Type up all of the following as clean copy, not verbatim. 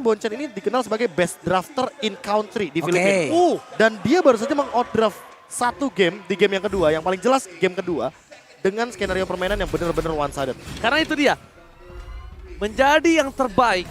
Bonchan ini dikenal sebagai best drafter in country di Filipina. Dan dia baru saja meng-outdraft satu game di game yang kedua, yang paling jelas game kedua, dengan skenario permainan yang benar-benar one-sided. Karena itu dia, menjadi yang terbaik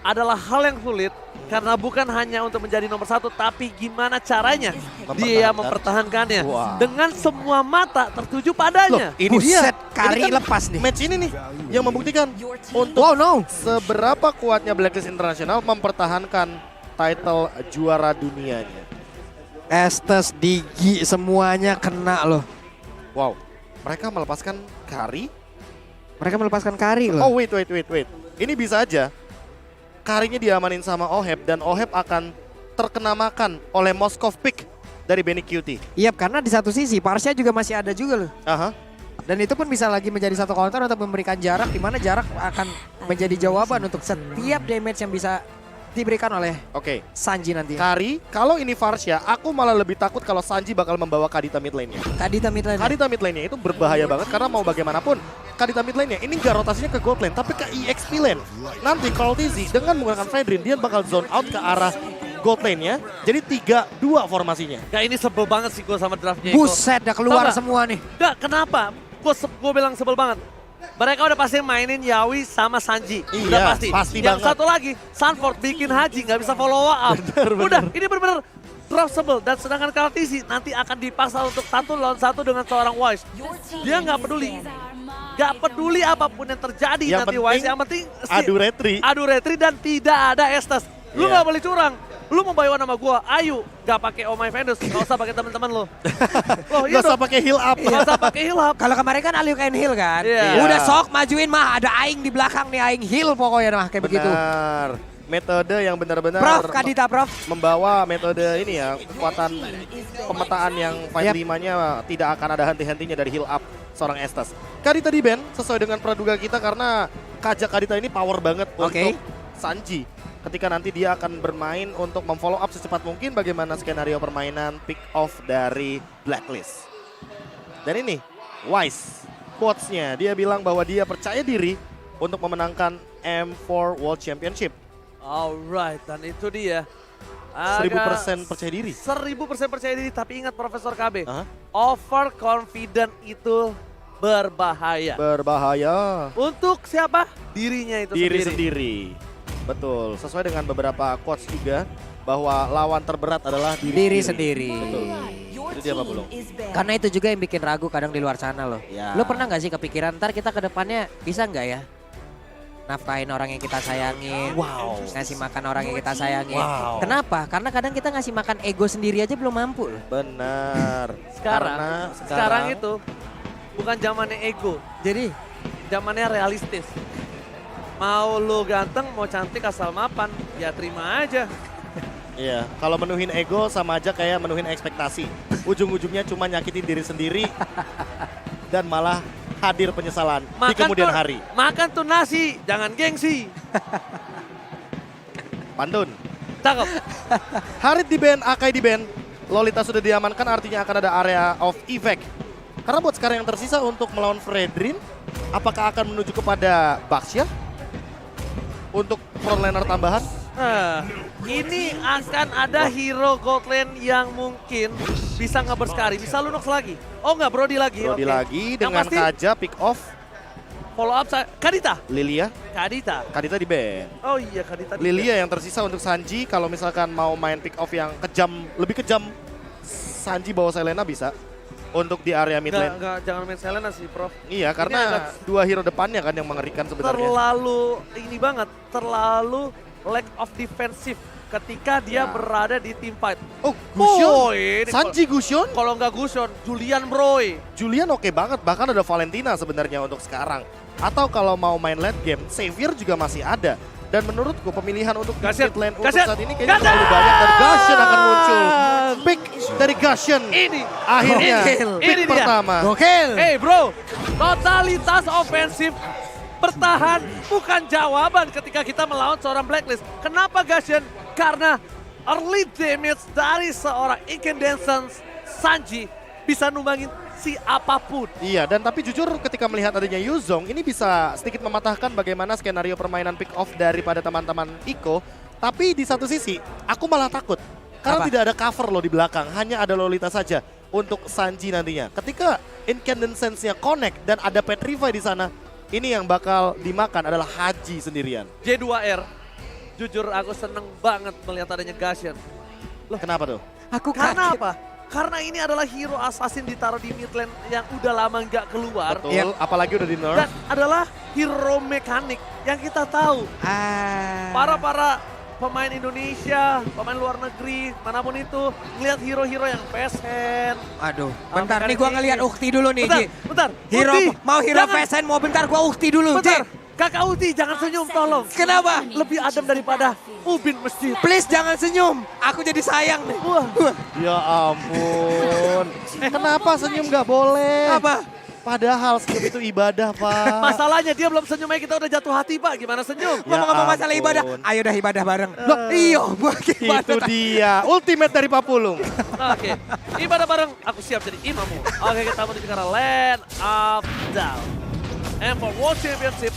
adalah hal yang sulit. Karena bukan hanya untuk menjadi nomor satu, tapi gimana caranya dia mempertahankannya. Dengan semua mata tertuju padanya. Loh, ini dia. Kari Ini kan lepas nih. Match ini nih yang membuktikan untuk seberapa kuatnya Blacklist International mempertahankan title juara dunianya. Estes, Digi, semuanya kena loh. Wow, mereka melepaskan Kari. Mereka melepaskan Kari loh. Oh wait. Ini bisa aja Karinya diamanin sama Oheb dan Oheb akan terkena makan oleh Moskov pick dari Benny Cutie. Iya, karena di satu sisi Parsha juga masih ada juga loh. Aha. Dan itu pun bisa lagi menjadi satu counter untuk memberikan jarak, di mana jarak akan menjadi jawaban untuk setiap damage yang bisa diberikan oleh Sanji nanti. Kari, kalau ini Varsha, aku malah lebih takut kalau Sanji bakal membawa Kadita mid lane-nya. Kadita mid lane-nya itu berbahaya banget karena mau bagaimanapun Kadita mid lane-nya ini nggak rotasinya ke gold lane tapi ke EXP lane. Nanti Carl Tizzy dengan menggunakan Fredrin dia bakal zone out ke arah gold lane-nya. Jadi 3-2 formasinya. Gak, ini sebel banget sih gue sama draftnya itu. Buset, udah keluar semua nih. Gak, kenapa? Gue bilang sebel banget. Mereka udah pasti mainin Yawi sama Sanji. Iya, udah pasti. Yang banget. satu lagi, Sanford bikin Haji nggak bisa follow up. Udah, ini bener-bener droppable. Dan sedangkan Kaltisi nanti akan dipaksa untuk 1 lawan 1 dengan seorang Wise. Dia nggak peduli. Nggak peduli apapun yang terjadi yang nanti Wise. Yang penting adu retri dan tidak ada Estes. Lu nggak boleh curang. Lu mau bawa nama gua, ayo, gak pakai Oh My Vendors, gak usah pakai teman-teman lo. Gak usah pakai heal up. Gak usah pakai heal up. Kalau kemarin kan all you can heal kan. Udah sok majuin mah, ada aing di belakang nih, aing heal pokoknya mah kayak begitu. Benar. Metode yang benar-benar Kadita Prof membawa metode ini ya, kekuatan pemetaan yang fight 5-nya tidak akan ada henti-hentinya dari heal up seorang Estes. Kadita di ban sesuai dengan praduga kita karena Kajak Kadita ini power banget untuk Sanji. Ketika nanti dia akan bermain untuk memfollow up secepat mungkin bagaimana skenario permainan pick off dari Blacklist. Dan ini Wise, quotes-nya dia bilang bahwa dia percaya diri untuk memenangkan M4 World Championship. Alright, dan itu dia. 1000% percaya diri. 1000% percaya diri, tapi ingat Profesor KB, overconfident itu berbahaya. Berbahaya. Untuk siapa? Dirinya itu sendiri. Betul, sesuai dengan beberapa quotes juga bahwa lawan terberat adalah diri sendiri. Betul. Itu dia Pak Bulung. Karena itu juga yang bikin ragu kadang di luar sana loh. Lo pernah gak sih kepikiran ntar kita ke depannya bisa nggak ya nafkahin orang yang kita sayangin, ngasih makan orang yang kita sayangin. Kenapa? Karena kadang kita ngasih makan ego sendiri aja belum mampu loh. Benar. Sekarang itu bukan zamannya ego, jadi zamannya realistis. Mau lu ganteng, mau cantik asal mapan, ya terima aja. Iya, kalau menuhin ego sama aja kayak menuhin ekspektasi. Ujung-ujungnya cuma nyakitin diri sendiri dan malah hadir penyesalan di kemudian hari. Makan tuh nasi, jangan gengsi. Pantun. Cakep. Harit di band, Akai di band, Lolita sudah diamankan artinya akan ada area of effect. Karena buat sekarang yang tersisa untuk melawan Fredrin, apakah akan menuju kepada Baxia? Untuk frontlaner tambahan? Ini akan ada hero gold lane yang mungkin bisa nge-burst bisa Lunox lagi. Oh enggak, Brody lagi. Brody lagi dengan Kaja pick off. Follow up Kadita. Lilia. Kadita di ban. Oh iya, Kadita di Lilia yang tersisa untuk Sanji. Kalau misalkan mau main pick off yang lebih kejam, Sanji bawa Selena bisa. Untuk di area mid lane. Jangan main Selena sih, Prof. Iya, karena dua hero depannya kan yang mengerikan sebenarnya. Terlalu lack of defensive ketika dia berada di team fight. Oh, Gusion? Sanji Gusion? Kalau nggak Gusion, Julian Broy. Julian oke banget, bahkan ada Valentina sebenarnya untuk sekarang. Atau kalau mau main late game, Xavier juga masih ada. Dan menurutku pemilihan untuk mid lane untuk saat ini kayaknya terlalu banyak dan Gusion akan muncul. Pick dari Gusion. Ini akhirnya pick pertama. Gokil. Hey bro, totalitas ofensif bertahan bukan jawaban ketika kita melawan seorang Blacklist. Kenapa Gusion? Karena early damage dari seorang Incandescence Sanji bisa numbangin situasi apapun. Iya, dan tapi jujur ketika melihat adanya Yuzong, ini bisa sedikit mematahkan bagaimana skenario permainan pick off daripada teman-teman Iko. Tapi di satu sisi, aku malah takut. Karena tidak ada cover loh di belakang, hanya ada Lolita saja untuk Sanji nantinya. Ketika incandescence-nya connect dan ada Petrify di sana, ini yang bakal dimakan adalah Haji sendirian. J2R, jujur aku seneng banget melihat adanya Gashen. Loh, kenapa tuh? Aku Karena kaget. apa? Karena ini adalah hero assassin ditaruh di mid lane yang udah lama nggak keluar. Betul, apalagi udah di nerf. Dan adalah hero mekanik yang kita tahu. Para pemain Indonesia, pemain luar negeri, manapun itu, ngelihat hero-hero yang PSN. Aduh, bentar nih gua ngeliat Ukti dulu nih, Ji. Bentar. Hero, Ukti, mau hero jangan- PSN, mau bentar gua Ukti dulu, Bentar, Ji. Kakak Uti jangan senyum tolong. Kenapa? Lebih adem daripada ubin masjid. Please jangan senyum, aku jadi sayang nih. Wah, Ya ampun. Kenapa senyum nggak boleh? Apa? Padahal senyum itu ibadah, Pak. masalahnya dia belum senyum aja kita udah jatuh hati, Pak. Gimana senyum? Ngomong-ngomong masalah ibadah, ampun. ayo dah ibadah bareng. Loh, iyo, buat ibadah. Itu dia, ultimate dari Papulung. Oke, ibadah bareng. Aku siap jadi imammu. Oke, kita menuju ke arah Land of Down. And for World Championship,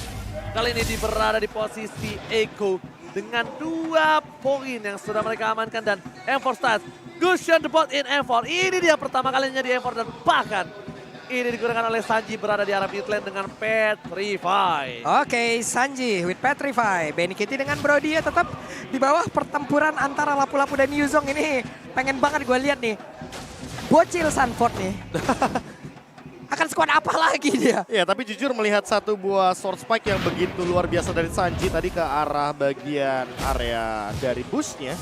kali ini berada di posisi Eko dengan 2 poin yang sudah mereka amankan dan M4 Stars. Gusion the bot in M4. Ini dia pertama kalinya di M4 dan bahkan ini digunakan oleh Sanji berada di arah mid lane dengan Petrify. Oke, Sanji with Petrify. Benny Kitty dengan Brody ya tetap di bawah pertempuran antara Lapu-Lapu dan Yuzong ini. Pengen banget gue lihat nih. Bocil Sanford nih. Akan squad apa lagi dia? Ya, tapi jujur melihat satu buah sword spike yang begitu luar biasa dari Sanji tadi ke arah bagian area dari bushnya,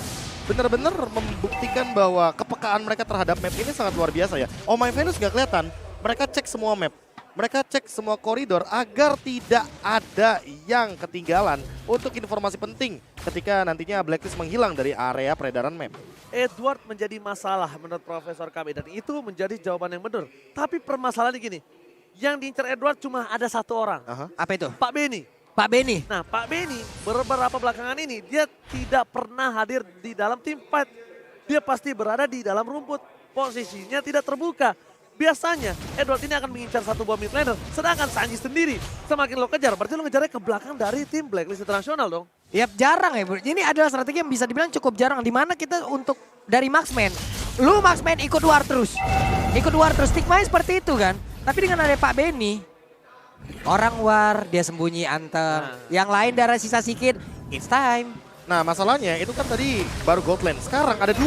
benar-benar membuktikan bahwa kepekaan mereka terhadap map ini sangat luar biasa ya. Oh My Venus nggak kelihatan, mereka cek semua map. Mereka cek semua koridor agar tidak ada yang ketinggalan untuk informasi penting ketika nantinya Blacklist menghilang dari area peredaran map. Edward menjadi masalah menurut Profesor KB dan itu menjadi jawaban yang benar. Tapi permasalahannya gini, yang diincar Edward cuma ada satu orang. Apa itu? Pak Benny. Pak Benny. Nah, Pak Benny beberapa belakangan ini dia tidak pernah hadir di dalam tim fight. Dia pasti berada di dalam rumput. Posisinya tidak terbuka. Biasanya Edward ini akan mengincar satu buah mid laner, sedangkan Sanji sendiri semakin lo kejar, berarti lo ngejarnya ke belakang dari tim Blacklist Internasional dong. Yap, jarang ya bro. Ini adalah strategi yang bisa dibilang cukup jarang. Dimana kita untuk dari Marksman, lu Marksman ikut war terus. Ikut war terus, stigmanya seperti itu kan. Tapi dengan ada Pak Benny, orang war, dia sembunyi anteng. Yang lain darah sisa sikit, it's time. Nah masalahnya itu kan tadi baru gold lane, sekarang ada 2.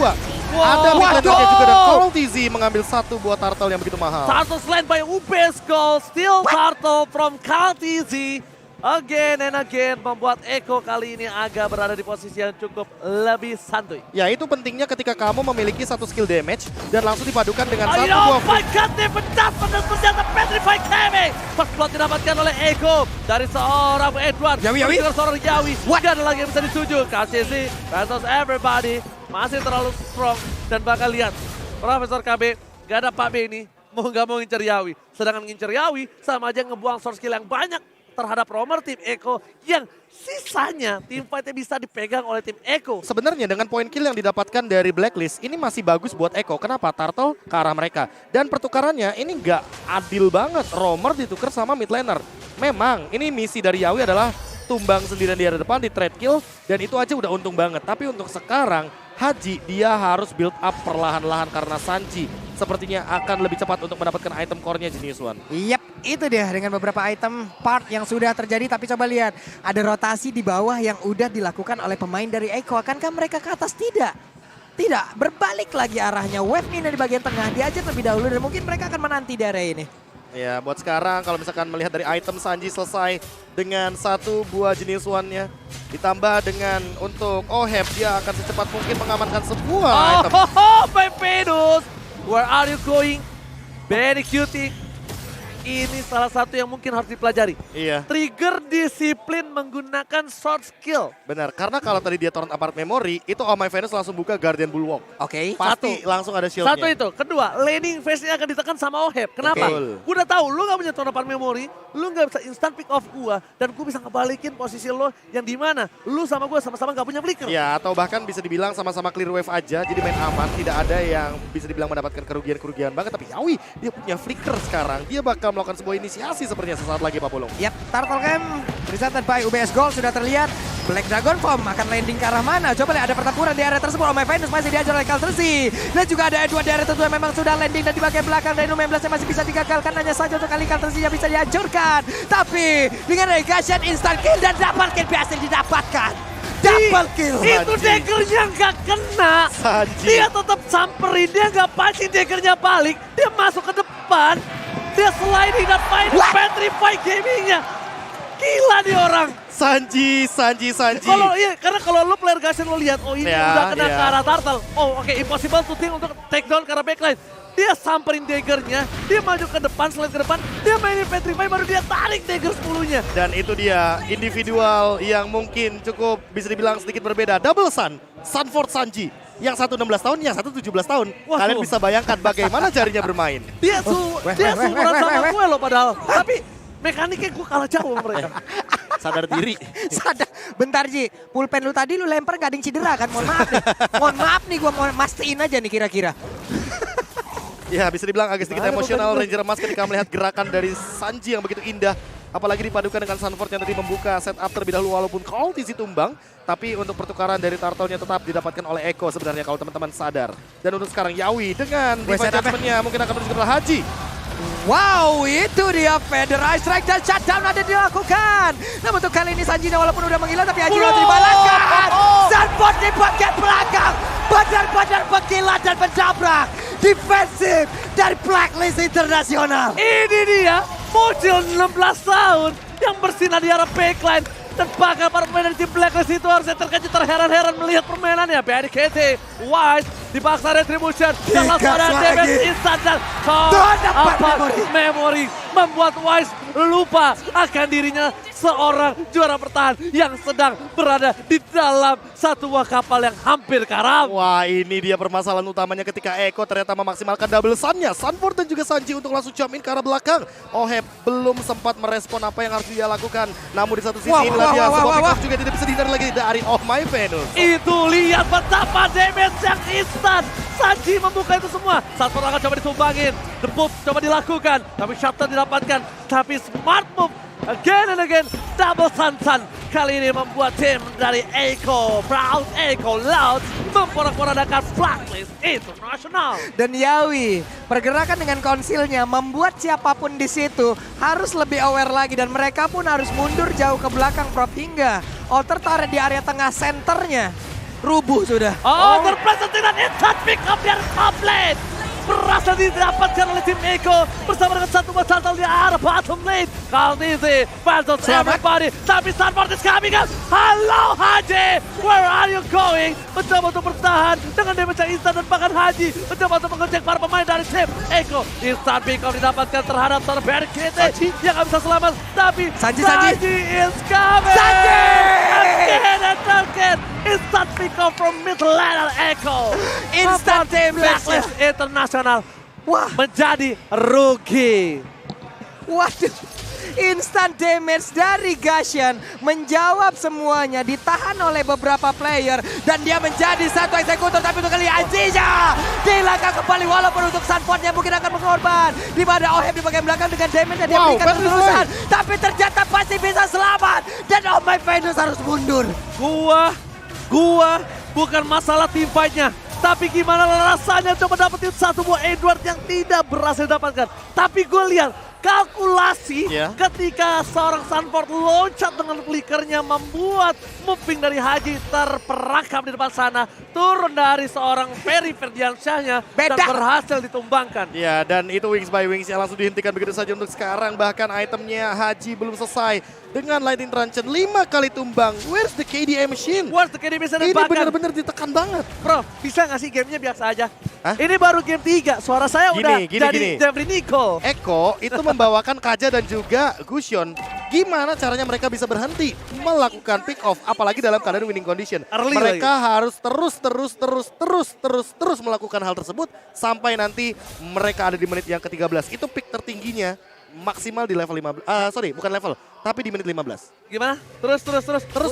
Wow. Ada mid lane Waduh. juga dan Coral TZ mengambil satu buah turtle yang begitu mahal. Turtle slain by UBS Gold, still turtle from KTZ. Again and again membuat Eko kali ini agak berada di posisi yang cukup lebih santuy. Ya itu pentingnya ketika kamu memiliki satu skill damage dan langsung dipadukan dengan satu Oh buah my god, dia mendapat senjata Petrify Kame. First blood didapatkan oleh Eko dari seorang Edward. Yawi. Dengan seorang Yawi. What? Gak ada lagi yang bisa dituju. KCC versus everybody. Masih terlalu strong. Dan bakal lihat, Profesor KB gak ada Pak Benny. Mau gak mau ngincer Yawi. Sedangkan ngincer Yawi sama aja ngebuang source skill yang banyak terhadap roamer tim Eko yang sisanya tim fightnya bisa dipegang oleh tim Eko. Sebenarnya dengan poin kill yang didapatkan dari Blacklist ini masih bagus buat Eko. Kenapa? Turtle ke arah mereka. Dan pertukarannya ini nggak adil banget. Roamer ditukar sama mid laner. Memang ini misi dari Yawi adalah tumbang sendirian di area depan di trade kill. Dan itu aja udah untung banget. Tapi untuk sekarang Haji dia harus build up perlahan-lahan karena Sanji sepertinya akan lebih cepat untuk mendapatkan item core-nya Genius One. Yap, itu dia dengan beberapa item part yang sudah terjadi. Tapi coba lihat, ada rotasi di bawah yang udah dilakukan oleh pemain dari Eko. Akankah mereka ke atas? Tidak. Tidak, berbalik lagi arahnya. Wave Mina di bagian tengah, diajar terlebih dahulu dan mungkin mereka akan menanti di area ini. Ya buat sekarang kalau misalkan melihat dari item Sanji selesai dengan satu buah Genius One-nya. Ditambah dengan untuk Oheb dia akan secepat mungkin mengamankan sebuah item. Pepedus, where are you going? Very cutie. ini salah satu yang mungkin harus dipelajari. Iya. Trigger disiplin menggunakan short skill. Benar, karena kalau tadi dia torrent apart memory, itu Oh My Venus langsung buka Guardian Bulwark. Oke. Pasti langsung ada shieldnya. Satu itu. Kedua, laning phase-nya akan ditekan sama Oheb. Kenapa? Betul. Gue udah tahu lu gak punya torrent apart memory, lu gak bisa instant pick off gua, dan gue bisa ngebalikin posisi lo yang dimana lu sama gue sama-sama gak punya flicker. Ya, atau bahkan bisa dibilang sama-sama clear wave aja, jadi main aman, tidak ada yang bisa dibilang mendapatkan kerugian-kerugian banget. Tapi Yawi, dia punya flicker sekarang, dia bakal melakukan sebuah inisiasi sepertinya sesaat lagi Pak Pulung. Yap, Turtle Camp presented by UBS Gold sudah terlihat. Black Dragon Form akan landing ke arah mana? Coba lihat ada pertempuran di area tersebut. Oh My Venus masih diajar oleh Kaltresi. Dan juga ada Edward di area tertentu yang memang sudah landing dan di bagian belakang. Dan 16-nya masih bisa digagalkan. Hanya saja untuk kali Kaltresi yang bisa dihancurkan. Tapi dengan negasian instant kill dan double kill berhasil didapatkan. Double kill. Itu daggernya nggak kena. Sanji. Dia tetap samperin, dia nggak pancing daggernya balik. Dia masuk ke depan. Dia sliding dan main petrify gamingnya. Gila nih orang. Sanji. Kalau iya, karena kalau lo player Gashen lo lihat, oh ini Ya, udah kena ya. ke arah Turtle. Oh oke, impossible to think untuk take down ke arah backline. Dia samperin daggernya, dia maju ke depan, slide ke depan, dia mainin petrify baru dia tarik dagger 10-nya. Dan itu dia individual yang mungkin cukup bisa dibilang sedikit berbeda. Double Sun, Sunford Sanji. Yang satu 16 tahun, yang satu 17 tahun. Waduh. Kalian bisa bayangkan bagaimana carinya bermain. Dia seumuran sama gue loh padahal. Tapi mekaniknya gue kalah jauh sama mereka. Sadar diri. Sadar. Bentar Ji, pulpen lu tadi lu lempar gak ada yang cedera kan? Mohon maaf nih. Mohon maaf nih gue mau mastiin aja nih kira-kira. Ya bisa dibilang agak sedikit emosional Ranger Emas ketika melihat gerakan dari Sanji yang begitu indah. Apalagi dipadukan dengan Sunford yang tadi membuka setup terlebih dahulu walaupun Cultisi tumbang. Tapi untuk pertukaran dari Turtle-nya tetap didapatkan oleh Eko sebenarnya kalau teman-teman sadar. Dan untuk sekarang Yawi dengan defense judgment-nya mungkin akan menuju ke Haji. Wow, itu dia Federal Strike dan shutdown ada dilakukan. Namun untuk kali ini Sanji walaupun udah menghilang tapi Haji mau dibalaskan. Sunford di bagian belakang. Benar-benar berkilat dan mendabrak. Defensif dari Blacklist Internasional. Ini dia, muncul 16 tahun yang bersinar di arah backline. Dan bahkan para pemain dari tim Blacklist itu harusnya terkejut terheran-heran melihat permainannya. BDKT, Wise, dipaksa retribution. Dan langsung ada damage instant dan memory membuat Wise lupa akan dirinya seorang juara bertahan yang sedang berada di dalam satu buah kapal yang hampir karam. Wah ini dia permasalahan utamanya ketika Eko ternyata memaksimalkan double sun-nya. Sunford dan juga Sanji untuk langsung jump in ke arah belakang. Oheb belum sempat merespon apa yang harus dia lakukan. Namun di satu sisi inilah dia sebuah pick up juga tidak bisa dihindari lagi dari Oh My Venus. Itu lihat betapa damage yang instan. Sanji membuka itu semua. Sunford akan coba ditumbangin. The move coba dilakukan. Tapi shutdown didapatkan. Tapi smart move. Again and again, double Sun kali ini membuat tim dari Eko, Proud Eko Loud memporak-porandakan Blacklist International. Dan Yawi, pergerakan dengan konsilnya membuat siapapun di situ harus lebih aware lagi dan mereka pun harus mundur jauh ke belakang Prof hingga Alter Turret di area tengah senternya rubuh sudah. Oh, terpleset dengan instant pick up dari top lane. Berhasil didapatkan oleh tim Eko bersama dengan satu batal di arah bottom lane. Kaltisi, Phantoms, everybody. Tapi Sunford is coming up. Halo Haji, where are you going? Mencoba untuk bertahan dengan damage yang instan dan bahkan Haji mencoba untuk mengecek para pemain dari tim Eko. Instant pick up didapatkan terhadap BDKT yang gak bisa selamat. Tapi Sanji is coming. Sanji! Again and again. Instant pick up from mid lane Eko. Instant Blacklist International. Wah, Menjadi rugi. waduh. Instant damage dari Gashen menjawab semuanya, ditahan oleh beberapa player dan dia menjadi satu eksekutor. Tapi untuk kali Aziza dilangkah kembali walaupun untuk Sunfordnya mungkin akan berkorban. Di mana Oheb di bagian belakang dengan damage yang dia berikan terus-terusan. Tapi ternyata pasti bisa selamat dan Oh My Venus harus mundur. Gua bukan masalah team fight-nya. Tapi gimana rasanya coba dapetin satu buah Edward yang tidak berhasil dapatkan. Tapi gue lihat kalkulasi ketika seorang Sunford loncat dengan flickernya membuat moving dari Haji terperangkap di depan sana. Turun dari seorang Ferry Ferdiansyahnya dan berhasil ditumbangkan. Ya dan itu Wings by Wings yang langsung dihentikan begitu saja untuk sekarang. Bahkan itemnya Haji belum selesai. dengan Lightning Truncheon 5 kali tumbang. Where's the KDA machine? Where's the KD bisa Ini bahkan. benar-benar ditekan banget. Bro, bisa nggak sih gamenya biasa aja? Hah? Ini baru game 3, suara saya udah Gini. jadi Jeffrey Nicole. Eko itu membawakan Kaja dan juga Gusion. Gimana caranya mereka bisa berhenti melakukan pick off, apalagi dalam keadaan winning condition. Early Mereka harus terus melakukan hal tersebut sampai nanti mereka ada di menit yang ke-13. Itu pick tertingginya maksimal di level 15. Bukan level, tapi di menit 15. Gimana? Terus.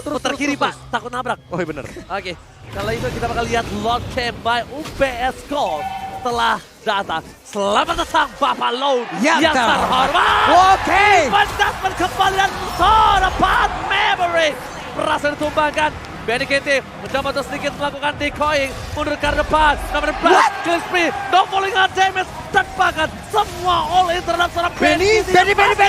Putar kiri, Pak. Takut nabrak. Oh iya bener. Oke, kalau itu kita bakal lihat Lord Camp by UPS Gold telah datang. Selamat datang Bapak Lord yang terhormat. Oke. Mendapat kembalian Sorapan Memory. Berhasil ditumbangkan. Benny KT mencoba untuk sedikit melakukan decoying. Mundur ke depan. Nomor 11, Crispy. No falling on damage. Dan bahkan semua all in terhadap seorang Benny. Benny KT.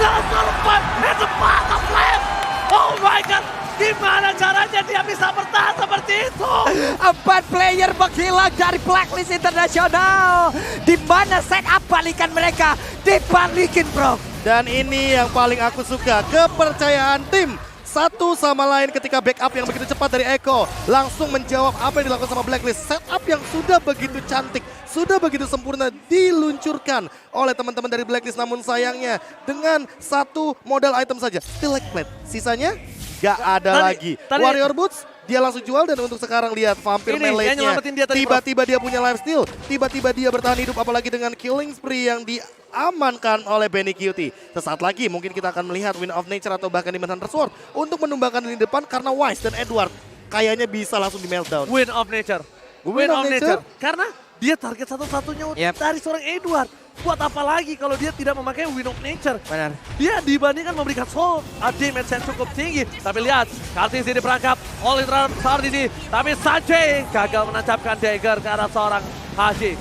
Survive in the bottom left. Oh my God. Gimana caranya dia bisa bertahan seperti itu? 4 player menghilang dari Blacklist Internasional. Di mana setup balikan mereka dibalikin, bro. Dan ini yang paling aku suka, kepercayaan tim. Satu sama lain ketika backup yang begitu cepat dari Eko. Langsung menjawab apa yang dilakukan sama Blacklist. Setup yang sudah begitu cantik, sudah begitu sempurna diluncurkan oleh teman-teman dari Blacklist. Namun sayangnya dengan satu modal item saja, Stilek Plate. Sisanya gak ada lagi. Warrior Boots dia langsung jual dan untuk sekarang lihat Vampire Melee-nya. Tiba-tiba dia punya life steal, tiba-tiba dia bertahan hidup apalagi dengan killing spree yang diamankan oleh Benny QT. Sesaat lagi mungkin kita akan melihat Wind of Nature atau bahkan Demon Hunter Sword untuk menumbangkan lini depan karena Wise dan Edward kayaknya bisa langsung di meltdown. Wind of Nature. Karena dia target satu-satunya dari seorang Edward. Buat apa lagi kalau dia tidak memakai Wind of Nature? Benar. Dia dibandingkan memberikan soul damage yang cukup tinggi. Tapi lihat, Kartisi diperangkap oleh terhadap Sardini. Tapi Sanjay gagal menancapkan dagger ke arah seorang Haji.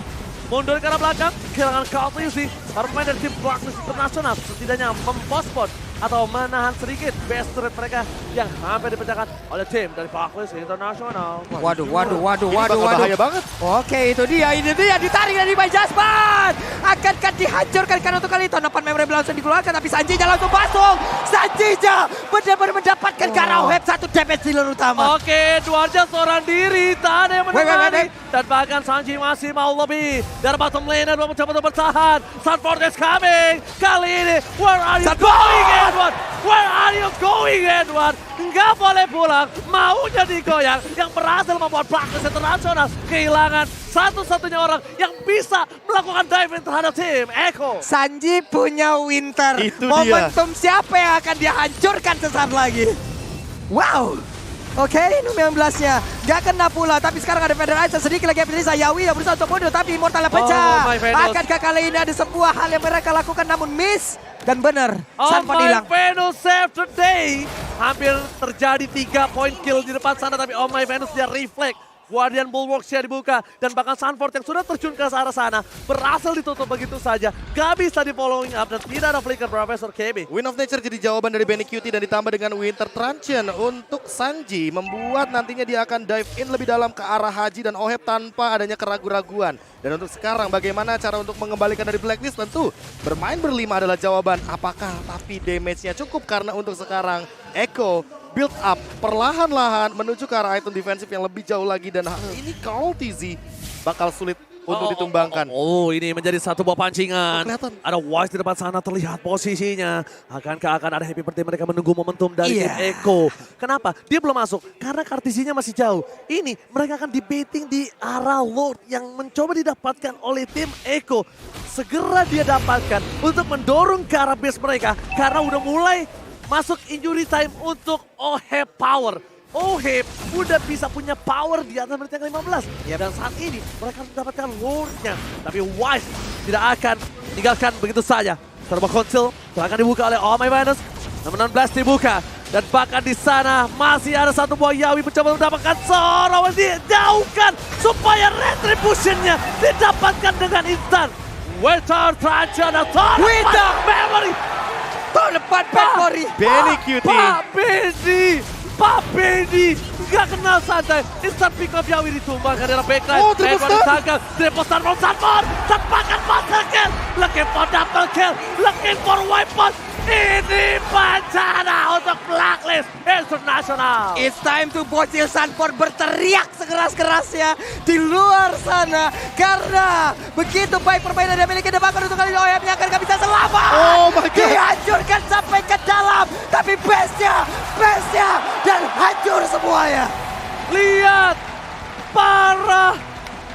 Mundur ke arah belakang, kehilangan Kartisi. Para pemain dari tim Blacklist Internasional setidaknya mempospon atau menahan sedikit best turret mereka yang hampir dipecahkan oleh tim dari Blacklist Internasional. Waduh. Bahaya banget. Oke, itu dia ditarik dari Bay Jaspan. Akankah dihancurkan karena untuk kali itu nampan memory langsung dikeluarkan tapi Sanjinya langsung masuk. Sanjinya benar-benar mendapatkan Karao Web 1 damage dealer utama. Oke, Dwarja seorang diri, tak ada yang menemani. Dan bahkan Sanji masih mau lebih. Dari bottom lane, dan mencoba untuk bertahan. Sunford is coming. Kali ini, where are you going, Edward? Where are you going, Edward? Nggak boleh pulang, maunya digoyang. Yang berhasil membuat Blacklist Internasional kehilangan satu-satunya orang yang bisa melakukan diving terhadap tim Eko. Sanji punya Winter. Itu momentum dia. Siapa yang akan dihancurkan sesaat lagi? Wow. Oke, Numi 16-nya gak kena pula, tapi sekarang ada Feather Ice sedikit lagi Evelisa. Yawi yang berusaha untuk mundur, tapi Immortal pecah. Akankah kali ini ada sebuah hal yang mereka lakukan namun miss? Dan benar, Sanford hilang. Venus save today. Hampir terjadi 3 point kill di depan sana, tapi Oh My Venus dia reflect. Guardian Bulwarks-nya dibuka dan bahkan Sanford yang sudah terjun ke arah sana berhasil ditutup begitu saja. Gak bisa di following up dan tidak ada flicker Profesor KB. Wind of Nature jadi jawaban dari Benny QT dan ditambah dengan Winter Truncheon untuk Sanji membuat nantinya dia akan dive in lebih dalam ke arah Haji dan Oheb tanpa adanya keraguan-raguan. Dan untuk sekarang bagaimana cara untuk mengembalikan dari Blacklist? Tentu bermain berlima adalah jawaban. Apakah tapi damage-nya cukup? Karena untuk sekarang Eko build up perlahan-lahan menuju ke arah item defensif yang lebih jauh lagi dan ini kalau TZ bakal sulit untuk ditumbangkan. Ini menjadi satu buah pancingan. Kelihatan. Ada Wise di depan sana terlihat posisinya. Akankah akan ada happy birthday mereka menunggu momentum dari tim Eko. Kenapa? Dia belum masuk karena kartisinya masih jauh. Ini mereka akan debating di arah Lord yang mencoba didapatkan oleh tim Eko. Segera dia dapatkan untuk mendorong ke arah base mereka karena udah mulai masuk injury time untuk Oheb Power. Oheb udah bisa punya power di atas menit yang 15. Dan saat ini mereka mendapatkan Lord-nya. Tapi Wise tidak akan meninggalkan begitu saja. Turbo Council akan dibuka oleh Oh My Venus. Nomor 16 dibuka. Dan bahkan di sana masih ada satu buah Yawi mencoba mendapatkan seorang dijauhkan. Supaya retribution-nya didapatkan dengan instan. Winter Truncheon atau Winter Memory. Depan Memory. Benny QT. Pak Benny Gak kenal santai. Instant pick up Yawi ditumbangkan dari backline. Oh, triple stun. Ditangkap. Triple stun from Sanford. Tepakan monster kill. Looking for double kill. Looking for weapon. Ini bencana untuk Blacklist International. It's time to Bocil Sanford berteriak sekeras-kerasnya di luar sana. Karena begitu baik permainan yang dimiliki Debakan untuk kali ini OM-nya akan gak bisa selamat. Oh my God. Dihancurkan sampai ke dalam. Tapi base-nya dan hancur semuanya. Lihat para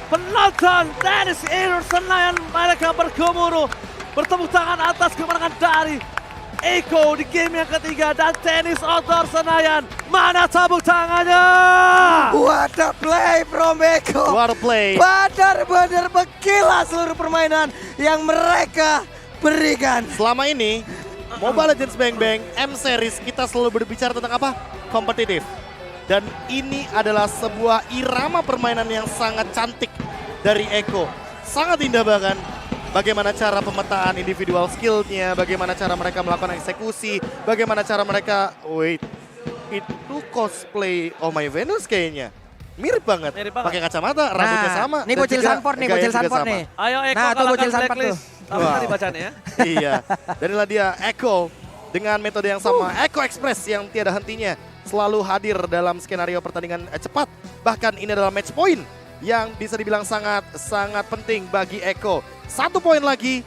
penonton tenis Senayan, mereka bergemuruh bertepuk tangan atas kemenangan dari Eko di game yang ketiga dan tenis outdoor Senayan. Mana tepuk tangannya? What a play from Eko. What a play. Benar-benar berkilas seluruh permainan yang mereka berikan. Selama ini, Mobile Legends Bang Bang M-Series kita selalu berbicara tentang apa? Kompetitif. Dan ini adalah sebuah irama permainan yang sangat cantik dari Eko. Sangat indah bahkan. Bagaimana cara pemetaan individual skillnya, bagaimana cara mereka melakukan eksekusi, bagaimana cara mereka... Wait, itu cosplay Oh My Venus kayaknya. Mirip banget. Pakai kacamata, rambutnya sama. Ini dan Bocil juga Sanford nih, gaya Bocil juga Sanford sama. nih. Ayo Eko Nah, tuh kalahkan Bocil Sanford Blacklist. Apa Wow. tadi bacanya ya? Iya, dan inilah dia Eko dengan metode yang sama. Eko Express yang tiada hentinya selalu hadir dalam skenario pertandingan cepat. Bahkan ini adalah match point yang bisa dibilang sangat penting bagi Eko. 1 poin lagi,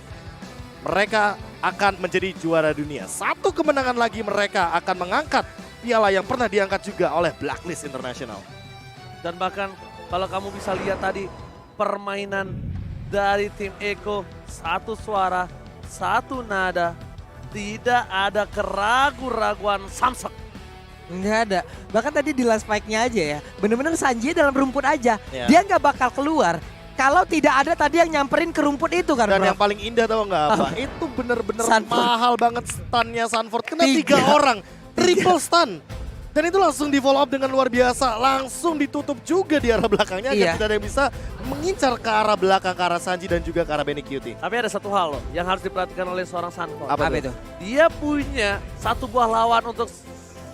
mereka akan menjadi juara dunia. 1 kemenangan lagi mereka akan mengangkat piala yang pernah diangkat juga oleh Blacklist International. Dan bahkan kalau kamu bisa lihat tadi permainan dari tim Eko, 1 suara, 1 nada, tidak ada keraguan-raguan Samsek. Nggak ada. Bahkan tadi di last fight-nya aja ya. Bener-bener Sanji dalam rumput aja. Ya. Dia nggak bakal keluar. Kalau tidak ada tadi yang nyamperin ke rumput itu kan, Dan bro. yang paling indah tau nggak apa? Itu bener-bener Sanford. mahal banget stunnya Sanford. Kena 3 3. orang, triple stun. Dan itu langsung di follow up dengan luar biasa. Langsung ditutup juga di arah belakangnya. Iya. Agar tidak ada yang bisa mengincar ke arah belakang, ke arah Sanji dan juga ke arah Benny Cutie. Tapi ada satu hal loh yang harus diperhatikan oleh seorang Sanford. Apa Apa tuh? itu? Dia punya 1 buah lawan untuk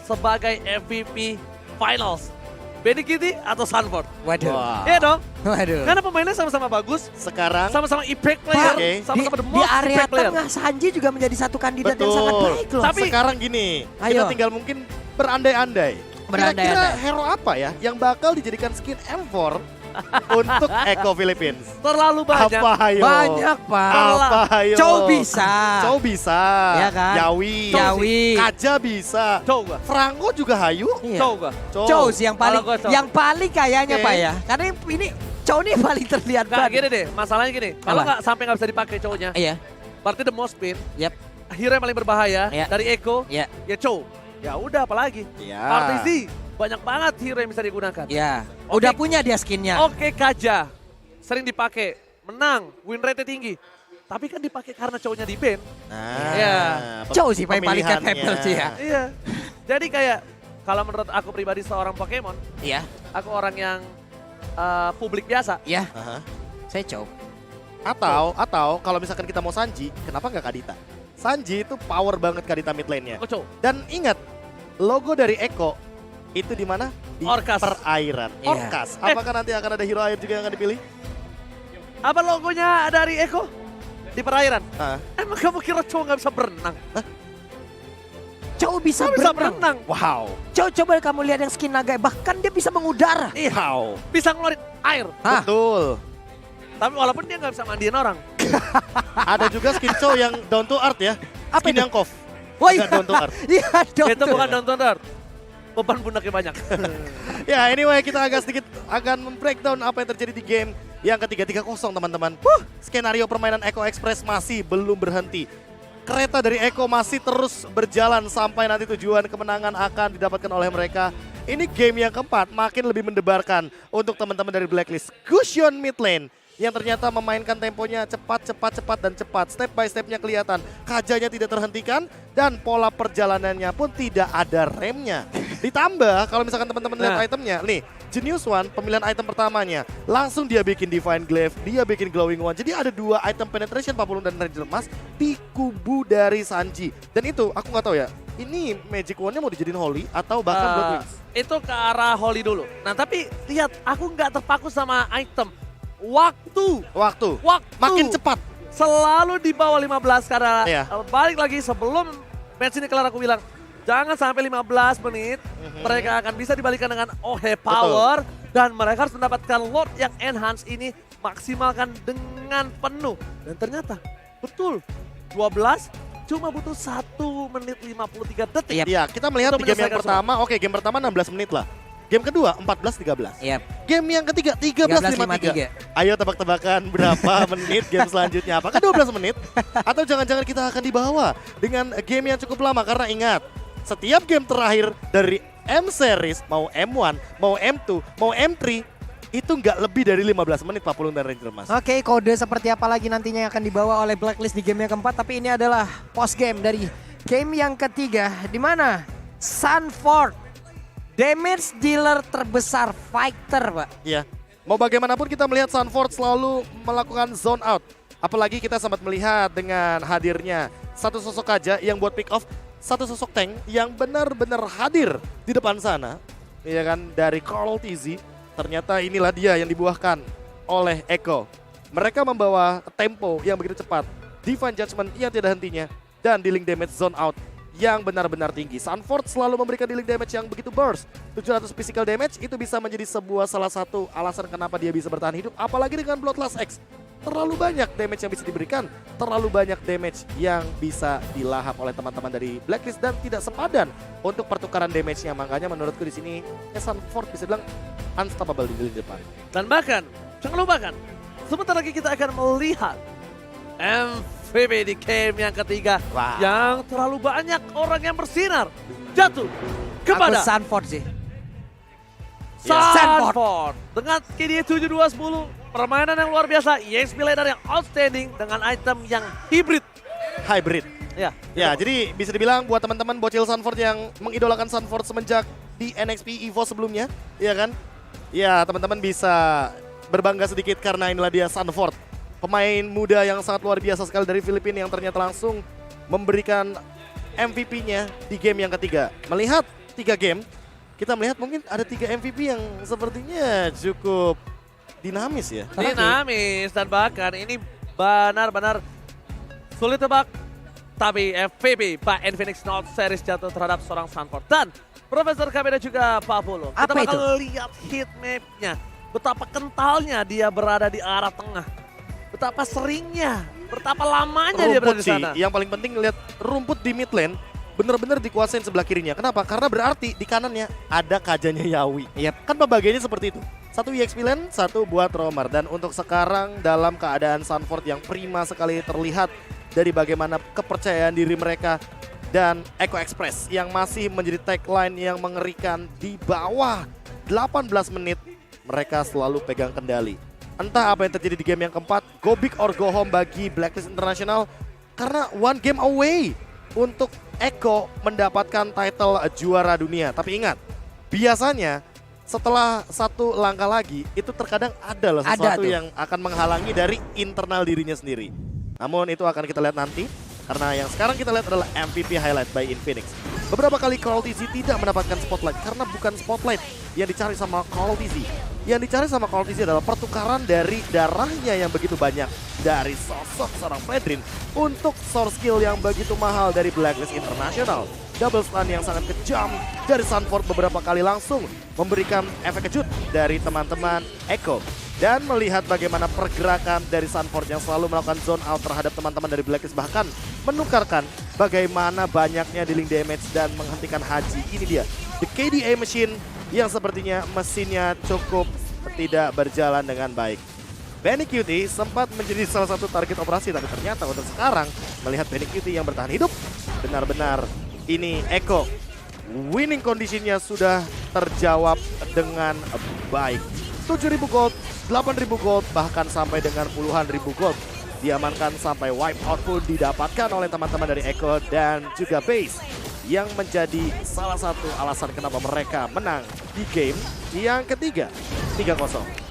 sebagai MVP Finals. Benny Kitty atau Sanford? Waduh. Wah. Iya dong, Waduh. karena pemainnya sama-sama bagus, Sekarang sama-sama impact player, Oke. sama-sama the Di most area impact player. tengah Sanji juga menjadi satu kandidat yang Betul. sangat baik loh. Tapi- sekarang gini, kita Ayo. tinggal mungkin berandai-andai. Kira-kira Berandai-andai. hero apa ya yang bakal dijadikan skin M4 untuk Eko Philippines? Terlalu banyak. Apa ayo? Banyak, Pak. Apa ayo? Chow bisa. Chow bisa. Ya kan? Yawi. Yawi. Kaja bisa. Coba, Franco juga hayu. Iya. coba. Chow sih yang paling Kalau gua Chow. yang paling kayaknya Oke. Pak ya. Karena ini Chow ini paling terlihat Nggak banget. gini deh, masalahnya gini. Kalau Apa? nggak sampai nggak bisa dipakai cowoknya, Iya. berarti the most pin, Yap. hero yang paling berbahaya Iya. dari Eko, Iya. ya Chow. Ya udah apalagi. Ya. Artizi, banyak banget hero yang bisa digunakan. Ya. Oke. Udah punya dia skinnya. Oke Kaja, sering dipakai, menang, win rate tinggi. Tapi kan dipakai karena cowoknya di ban. Nah, Iya. Chow sih paling pemilihannya. capable sih ya. Iya. Jadi kayak kalau menurut aku pribadi seorang Pokemon, Iya. aku orang yang publik biasa. Iya. Aha. Saya Chow. Atau kalau misalkan kita mau Sanji, kenapa nggak Kadita? Sanji itu power banget Kadita mid lane-nya. Aku Chow. Dan ingat, logo dari Eko itu di mana? Di Orcas. perairan. Iya. Orcas. Apakah nanti akan ada hero air juga yang akan dipilih? Apa logonya dari Eko? Di perairan. Ah. Emang kamu kira Chow nggak bisa berenang? Chow bisa Bisa berenang. berenang. Wow. Chow coba kamu lihat yang skin naga, bahkan dia bisa mengudara. Wow. Bisa ngeluarin air. Hah? Betul. Tapi walaupun dia nggak bisa mandiin orang. Ada juga skin Chow yang down to earth ya. Apa Skin itu? yang kof. Wah, Agak down to earth. Iya dong. Itu bukan downtown earth. Beban pundaknya banyak. Ya anyway kita agak sedikit akan membreakdown apa yang terjadi di game yang ketiga 3-0 teman-teman. Skenario permainan Eko Express masih belum berhenti. Kereta dari Eko masih terus berjalan sampai nanti tujuan kemenangan akan didapatkan oleh mereka. Ini game yang keempat makin lebih mendebarkan untuk teman-teman dari Blacklist. Gusion mid lane yang ternyata memainkan temponya cepat. Step by stepnya kelihatan. Kajanya tidak terhentikan dan pola perjalanannya pun tidak ada remnya. Ditambah kalau misalkan teman-teman lihat Nah. itemnya, nih Genius One pemilihan item pertamanya, langsung dia bikin Divine Glaive, dia bikin Glowing One. Jadi ada 2 item penetration Papulung dan Ranger Emas di kubu dari Sanji. Dan itu aku nggak tahu ya, ini Magic Wand-nya mau dijadiin Holy atau bahkan Blood Wings? Itu ke arah Holy dulu. Nah tapi lihat, aku nggak terpaku sama item. Waktu Makin cepat. selalu di bawah 15 karena Iya. balik lagi sebelum match ini kelar aku bilang jangan sampai 15 menit mereka akan bisa dibalikan dengan OH Power dan mereka harus mendapatkan load yang enhance ini maksimalkan dengan penuh. Dan ternyata betul 12 cuma butuh 1 menit 53 detik. Iya, kita melihat Untuk di game yang menyelesaikan pertama, oke game pertama 16 menit lah. Game kedua 14-13. Yap. Game yang ketiga 13-53. 13-53. Ayo tebak-tebakan berapa menit game selanjutnya. Apakah 12 menit? Atau jangan-jangan kita akan dibawa dengan game yang cukup lama. Karena ingat, setiap game terakhir dari M Series, mau M1, mau M2, mau M3, itu nggak lebih dari 15 menit Papulung dan Ranger Emas. Oke, kode seperti apa lagi nantinya yang akan dibawa oleh Blacklist di game yang keempat. Tapi ini adalah post game dari game yang ketiga. Di mana Sanford, damage dealer terbesar fighter, Pak. Iya. Mau bagaimanapun kita melihat Sanford selalu melakukan zone out. Apalagi kita sempat melihat dengan hadirnya satu sosok aja yang buat pick off, satu sosok tank yang benar-benar hadir di depan sana. Iya kan, dari Carl TZ. Ternyata inilah dia yang dibuahkan oleh Echo. Mereka membawa tempo yang begitu cepat, Divine Judgment yang tidak hentinya, dan dealing damage zone out yang benar-benar tinggi. Sanford selalu memberikan dealing damage yang begitu burst. 700 physical damage itu bisa menjadi sebuah salah satu alasan kenapa dia bisa bertahan hidup. Apalagi dengan Bloodlust X. Terlalu banyak damage yang bisa diberikan. Terlalu banyak damage yang bisa dilahap oleh teman-teman dari Blacklist. Dan tidak sepadan untuk pertukaran damage-nya. Makanya menurutku di sini Sanford bisa bilang unstoppable di lini depan. Dan bahkan, jangan lupakan, sebentar lagi kita akan melihat MVP di game yang ketiga. Wow. Yang terlalu banyak orang yang bersinar jatuh kepada Aku Sanford sih. Sanford. Dengan KD 7210, permainan yang luar biasa, EXP Leader yang outstanding dengan item yang hybrid. Hybrid. Ya, Ya, jadi bisa dibilang buat teman-teman bocil Sanford yang mengidolakan Sanford semenjak di NXP EVO sebelumnya, ya kan? Ya, teman-teman bisa berbangga sedikit karena inilah dia Sanford. Pemain muda yang sangat luar biasa sekali dari Filipina yang ternyata langsung memberikan MVP-nya di game yang ketiga. Melihat 3 game, kita melihat mungkin ada 3 MVP yang sepertinya cukup dinamis ya. dinamis dan bahkan ini benar-benar sulit tebak. Tapi MVP Pak Infinix Note Series jatuh terhadap seorang Sanford. Dan Profesor Kameda juga Pak Polo. Kita Apa bakal lihat heat map-nya. Betapa kentalnya dia berada di arah tengah. Betapa seringnya, betapa lamanya dia berada Rumput di sih, sana. yang paling penting lihat rumput di mid lane bener-bener dikuasain sebelah kirinya. Kenapa? Karena berarti di kanannya ada kajanya Yawi. Kan pembagiannya seperti itu. Satu EXP lane, satu buat Romar. Dan untuk sekarang dalam keadaan Sanford yang prima sekali terlihat dari bagaimana kepercayaan diri mereka dan Echo Express yang masih menjadi tagline yang mengerikan di bawah 18 menit mereka selalu pegang kendali. Entah apa yang terjadi di game yang keempat, go big or go home bagi Blacklist International karena one game away untuk Echo mendapatkan title juara dunia. Tapi ingat, biasanya setelah satu langkah lagi itu terkadang ada loh sesuatu tuh yang akan menghalangi dari internal dirinya sendiri. Namun itu akan kita lihat nanti karena yang sekarang kita lihat adalah MVP highlight by Infinix. Beberapa kali Carl TZ tidak mendapatkan spotlight karena bukan spotlight yang dicari sama Carl TZ. Yang dicari sama Carl TZ adalah pertukaran dari darahnya yang begitu banyak dari sosok seorang Fredrin untuk source skill yang begitu mahal dari Blacklist International. Double stun yang sangat kejam dari Sanford beberapa kali langsung memberikan efek kejut dari teman-teman Echo. Dan melihat bagaimana pergerakan dari Sanford yang selalu melakukan zone out terhadap teman-teman dari Blacklist. Bahkan menukarkan bagaimana banyaknya dealing damage dan menghentikan Haji. Ini dia, the KDA machine yang sepertinya mesinnya cukup tidak berjalan dengan baik. Benny Cutie sempat menjadi salah satu target operasi. Tapi ternyata untuk sekarang melihat Benny Cutie yang bertahan hidup, benar-benar ini Echo winning conditionnya sudah terjawab dengan baik. 7.000 gold, 8.000 gold, bahkan sampai dengan puluhan ribu gold diamankan sampai wipe out pun didapatkan oleh teman-teman dari Echo dan juga Base. yang menjadi salah satu alasan kenapa mereka menang di game yang ketiga 3-0.